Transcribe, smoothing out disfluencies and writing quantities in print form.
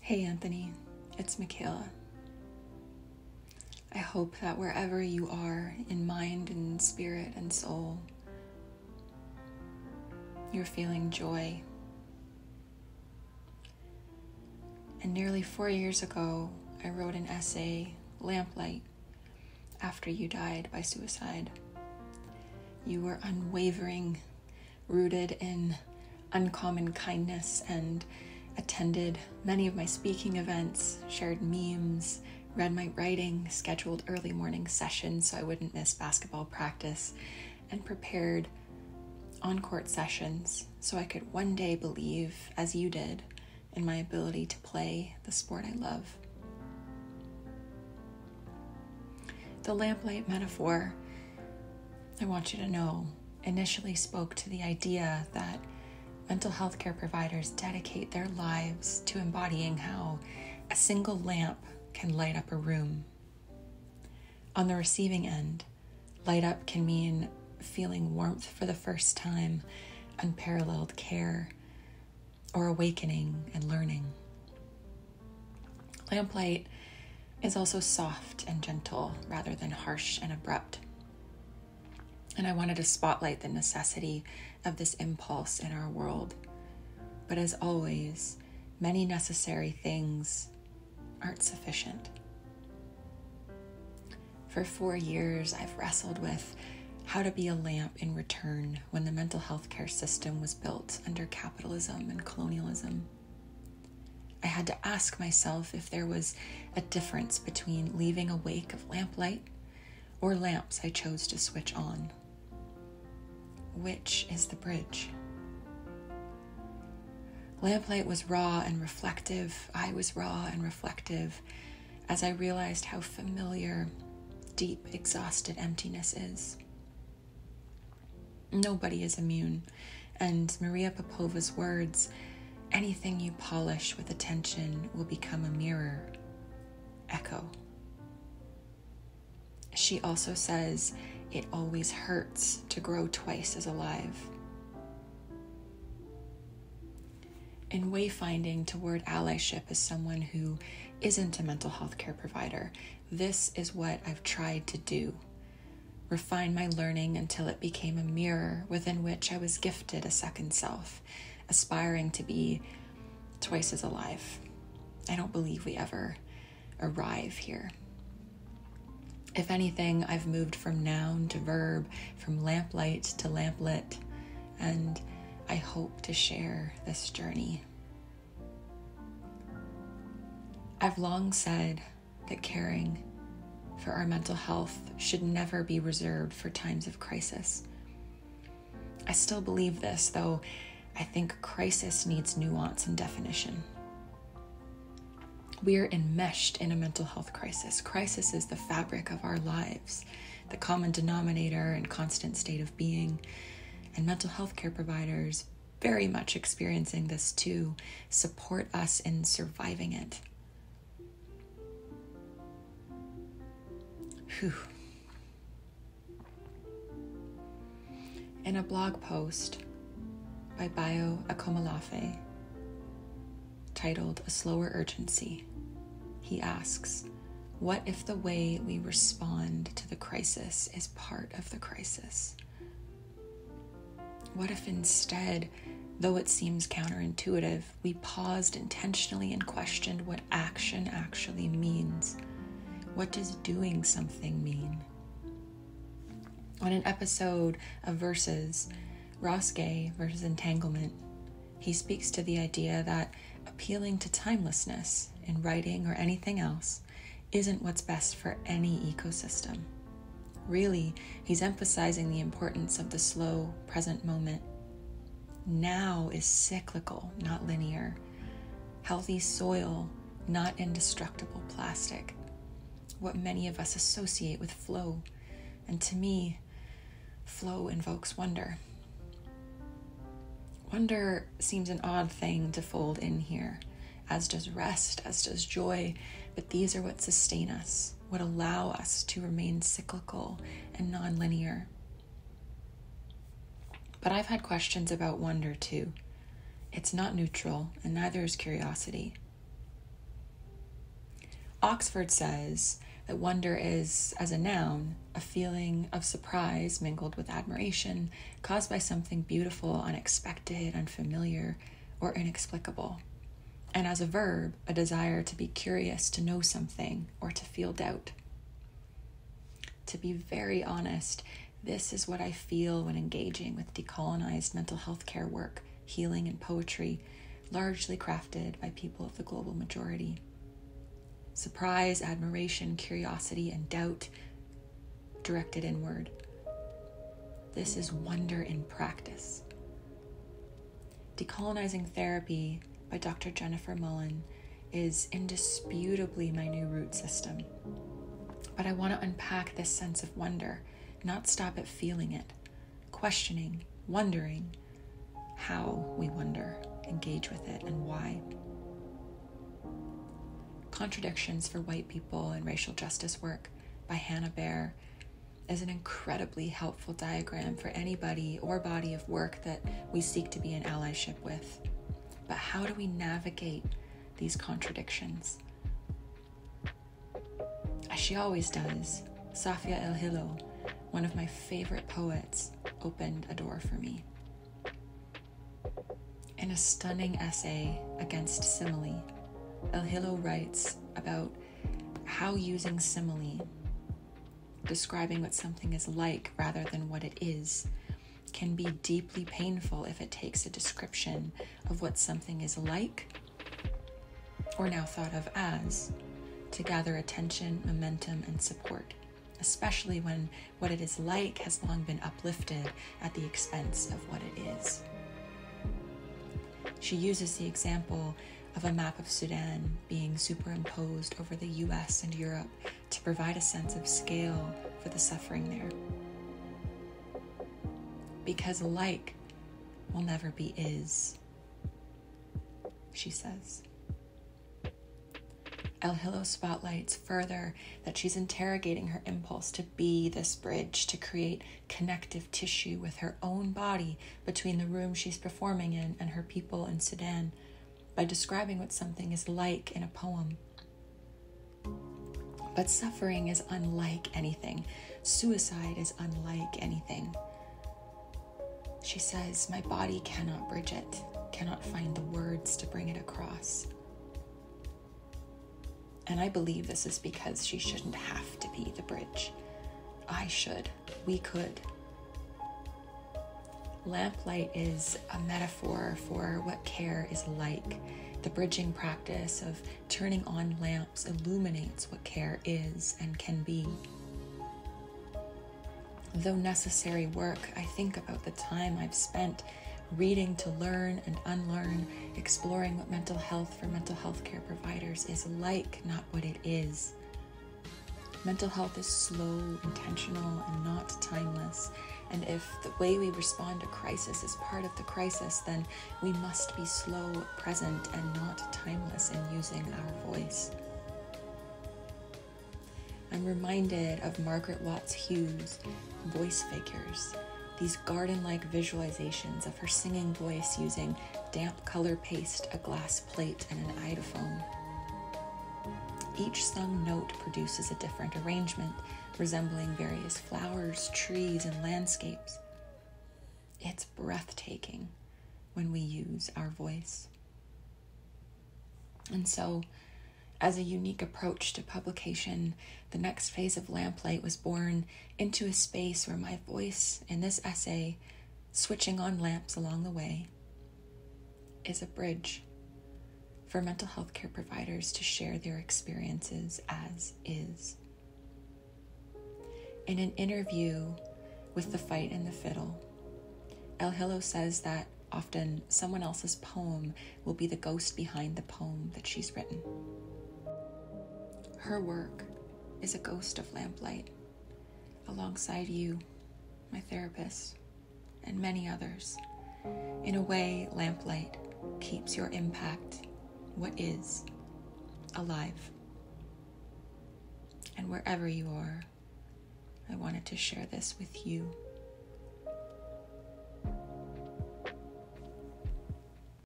Hey Anthony, it's Mikaela. I hope that wherever you are in mind and spirit and soul, you're feeling joy. And nearly 4 years ago, I wrote an essay, LampLight, after you died by suicide. You were unwavering, rooted in uncommon kindness, and attended many of my speaking events, shared memes, read my writing, scheduled early morning sessions so I wouldn't miss basketball practice, and prepared on-court sessions so I could one day believe, as you did, in my ability to play the sport I love. The lamplight metaphor, I want you to know, initially spoke to the idea that mental health care providers dedicate their lives to embodying how a single lamp can light up a room. On the receiving end, light up can mean feeling warmth for the first time, unparalleled care, or awakening and learning. Lamplight is also soft and gentle rather than harsh and abrupt. And I wanted to spotlight the necessity of this impulse in our world. But as always, many necessary things aren't sufficient. For 4 years, I've wrestled with how to be a lamp in return when the mental health care system was built under capitalism and colonialism. I had to ask myself if there was a difference between leaving a wake of lamplight or lamps I chose to switch on. Which is the bridge? Lamplight was raw and reflective. I was raw and reflective as I realized how familiar deep, exhausted emptiness is. Nobody is immune, and Maria Popova's words, anything you polish with attention will become a mirror, echo. She also says, it always hurts to grow twice as alive. In wayfinding toward allyship as someone who isn't a mental health care provider, this is what I've tried to do. Refine my learning until it became a mirror within which I was gifted a second self, aspiring to be twice as alive. I don't believe we ever arrive here. If anything, I've moved from noun to verb, from lamplight to lamplit, and I hope to share this journey. I've long said that caring for our mental health should never be reserved for times of crisis. I still believe this, though I think crisis needs nuance and definition. We are enmeshed in a mental health crisis. Crisis is the fabric of our lives, the common denominator and constant state of being. And mental health care providers, very much experiencing this too, support us in surviving it. Whew. In a blog post by Bayo Akomolafe, titled A Slower Urgency, he asks, what if the way we respond to the crisis is part of the crisis? What if instead, though it seems counterintuitive, we paused intentionally and questioned what action actually means? What does doing something mean? On an episode of Verses, Ross Gay versus Entanglement, he speaks to the idea that appealing to timelessness in writing or anything else isn't what's best for any ecosystem. Really, he's emphasizing the importance of the slow, present moment. Now is cyclical, not linear. Healthy soil, not indestructible plastic. What many of us associate with flow. And to me, flow invokes wonder. Wonder seems an odd thing to fold in here, as does rest, as does joy, but these are what sustain us, what allow us to remain cyclical and non-linear. But I've had questions about wonder too. It's not neutral, and neither is curiosity. Oxford says that wonder is, as a noun, a feeling of surprise mingled with admiration caused by something beautiful, unexpected, unfamiliar, or inexplicable. And as a verb, a desire to be curious, to know something, or to feel doubt. To be very honest, this is what I feel when engaging with decolonized mental health care work, healing, and poetry, largely crafted by people of the global majority. Surprise, admiration, curiosity, and doubt directed inward. This is wonder in practice. Decolonizing Therapy by Dr. Jennifer Mullen is indisputably my new root system. But I want to unpack this sense of wonder, not stop at feeling it, questioning, wondering how we wonder, engage with it, and why. Contradictions for White People in Racial Justice Work by Hannah Baer is an incredibly helpful diagram for anybody or body of work that we seek to be in allyship with. But how do we navigate these contradictions? As she always does, Safia El-Hilo, one of my favorite poets, opened a door for me. In a stunning essay against simile, El-Hilo writes about how using simile, describing what something is like rather than what it is, can be deeply painful if it takes a description of what something is like, or now thought of as, to gather attention, momentum, and support, especially when what it is like has long been uplifted at the expense of what it is. She uses the example of a map of Sudan being superimposed over the US and Europe to provide a sense of scale for the suffering there. Because like will never be is, she says. El-Hilo spotlights further that she's interrogating her impulse to be this bridge, to create connective tissue with her own body between the room she's performing in and her people in Sudan, by describing what something is like in a poem. But suffering is unlike anything. Suicide is unlike anything. She says, my body cannot bridge it, cannot find the words to bring it across. And I believe this is because she shouldn't have to be the bridge. I should. We could. LampLight is a metaphor for what care is like. The bridging practice of turning on lamps illuminates what care is and can be. Though necessary work, I think about the time I've spent reading to learn and unlearn, exploring what mental health for mental health care providers is like, not what it is. Mental health is slow, intentional, and not timeless. And if the way we respond to crisis is part of the crisis, then we must be slow, present, and not timeless in using our voice. I'm reminded of Margaret Watts Hughes' voice figures, these garden-like visualizations of her singing voice using damp color paste, a glass plate, and an iodophone. Each sung note produces a different arrangement, resembling various flowers, trees, and landscapes. It's breathtaking when we use our voice. And so, as a unique approach to publication, the next phase of LampLight was born into a space where my voice in this essay, switching on lamps along the way, is a bridge for mental health care providers to share their experiences as is. In an interview with The Fight and the Fiddle, El-Hilo says that often someone else's poem will be the ghost behind the poem that she's written. Her work is a ghost of LampLight, alongside you, my therapist, and many others. In a way, LampLight keeps your impact, what is, alive. And wherever you are, I wanted to share this with you.